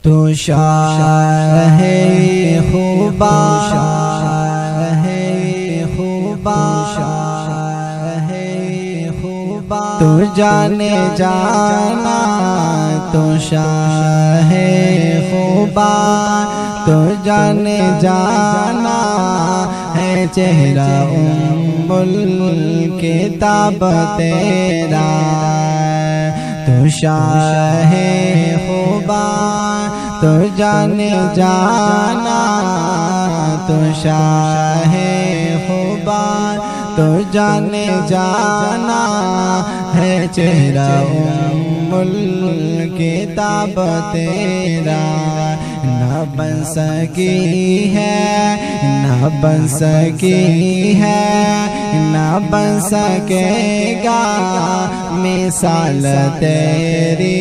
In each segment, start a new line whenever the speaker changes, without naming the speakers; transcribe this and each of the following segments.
تو شاہ خوبا تو جانے جانا تو شاہ خوبا تو جانے جانا ہے چہرہ الکتاب تیرا تو شاہ خوبا تو جانے جانا تو شاہ خوبا تو جانے جانا ہے چہرہ الکتاب تیرا نہ بن سکی ہے نہ بن سکی ہے نہ بن سکے گا مثال تیری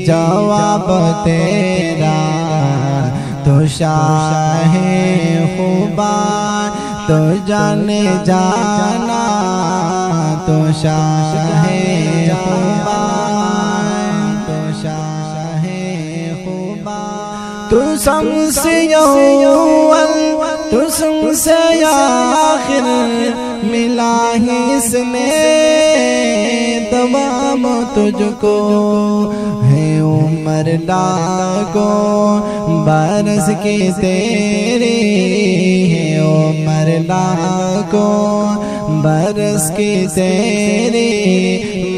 جواب تیرا تو شاہ خوبا تو جانے جانا تو شاہ خوبا تو شاہ خوبا تو سم سے اول تو سم سے آخر ملا ہی اس نے تمام تجھ کو ہے عمر لاکھوں برس کی تیری ہے عمر لاکھوں برس کی تیری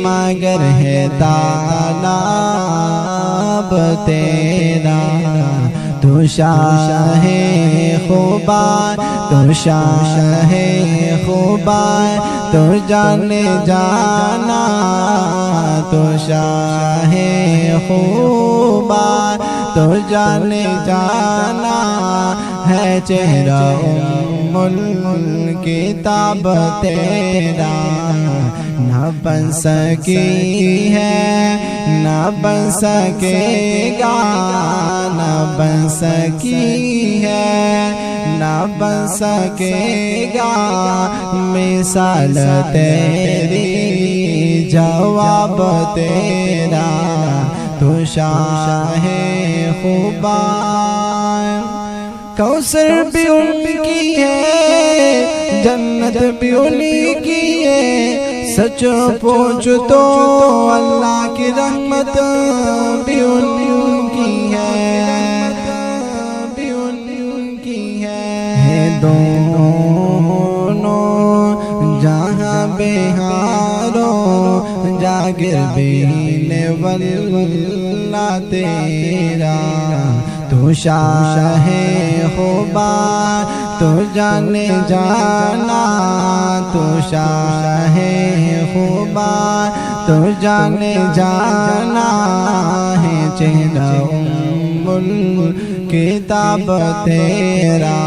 مگر ہے طالب تیرا تو شاہ خوبا تو شاہ خوبا تو جانے جانا تو شاہ خوبا تو جانے جانا ہے چہرہ الکتاب تیرا نہ بن سکی ہے نہ بن سکے گا نہ بن سکی ہے نہ بن سکے گا مثال تیری جواب تیرا تو شاہ خوبا کوثر بھی ان کی ہے جنت بھی انہی کی ہے سچ پوچھ تو اللہ کی رحمت بھی ان کی ہے دونوں جہاں بہاروں جاگر بینے واللہ تیرا تو شاہ خوبا تو جانے جانا تو شاہ خوبا تو جانے جانا ہے چہرہ الکتاب تیرا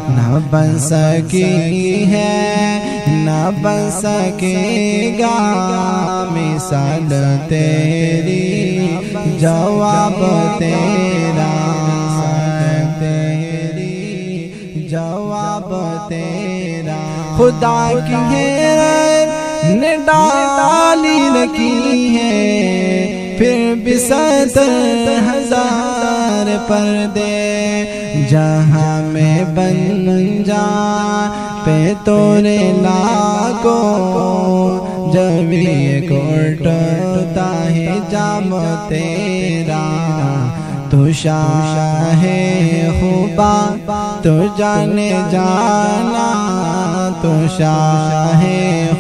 نہ بن سکی ہے نہ بن سکے گا مثال تیری جواب تیرا جواب تیرا خدا کی حیرت نے ڈالی رکھی ہے پھر بھی 70,000 پردے جہاں میں بن جا پہ تورے لاکھوں جب ایک اٹھتا ہے جام تیرا تو شاہ خوبا تو جانے جانا تو شاہ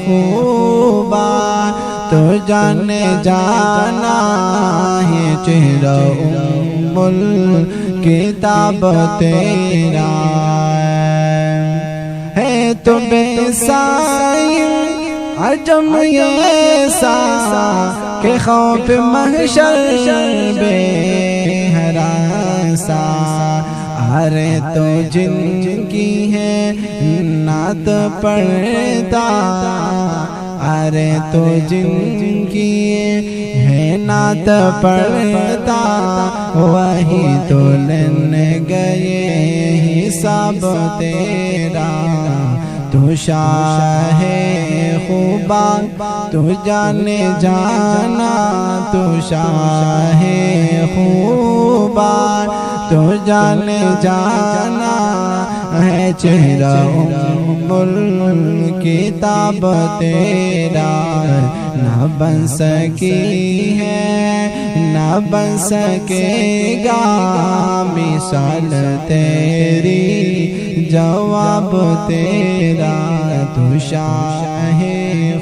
خوبا تو جانے جانا ہے چہرہ الکتاب تیرا ہے تو بے سائل عجم ایسا کہ خوف محشر بے ہراسا ارے تو جن کی ہے نعت پڑھتا ارے تو جن کی ہے نعت پڑھتا وہی تو لینے گئے حساب تیرا تو شاہ خوبا تو جانے جانا تو شاہ خوبا تو جانے جانا ہے چہرہ الکتاب تیرا، نہ بن سکی ہے نہ بن سکے گا مثال تیری، جواب تیرا تو شاہ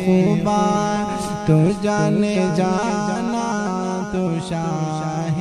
خوبان، تو جانے جانا تو شاہ